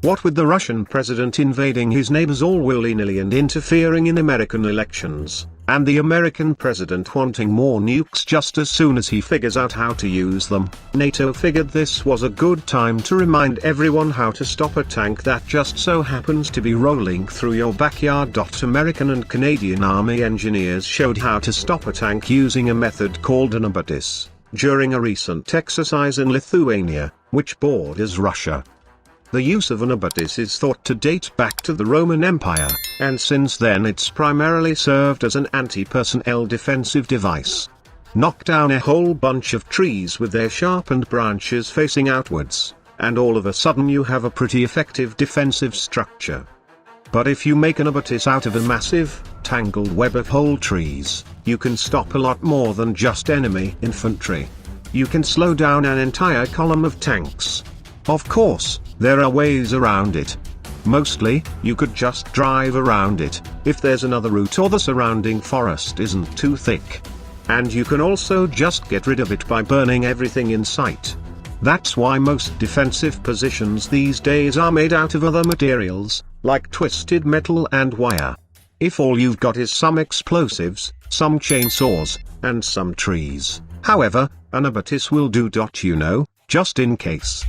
What with the Russian president invading his neighbors all willy-nilly and interfering in American elections, and the American president wanting more nukes just as soon as he figures out how to use them, NATO figured this was a good time to remind everyone how to stop a tank that just so happens to be rolling through your backyard. American and Canadian Army engineers showed how to stop a tank using a method called an abatis, during a recent exercise in Lithuania, which borders Russia. The use of an abatis is thought to date back to the Roman Empire, and since then it's primarily served as an anti-personnel defensive device. Knock down a whole bunch of trees with their sharpened branches facing outwards, and all of a sudden you have a pretty effective defensive structure. But if you make an abatis out of a massive, tangled web of whole trees, you can stop a lot more than just enemy infantry. You can slow down an entire column of tanks. Of course, there are ways around it. Mostly, you could just drive around it, if there's another route or the surrounding forest isn't too thick. And you can also just get rid of it by burning everything in sight. That's why most defensive positions these days are made out of other materials, like twisted metal and wire. If all you've got is some explosives, some chainsaws, and some trees, however, an abatis will do. Just in case.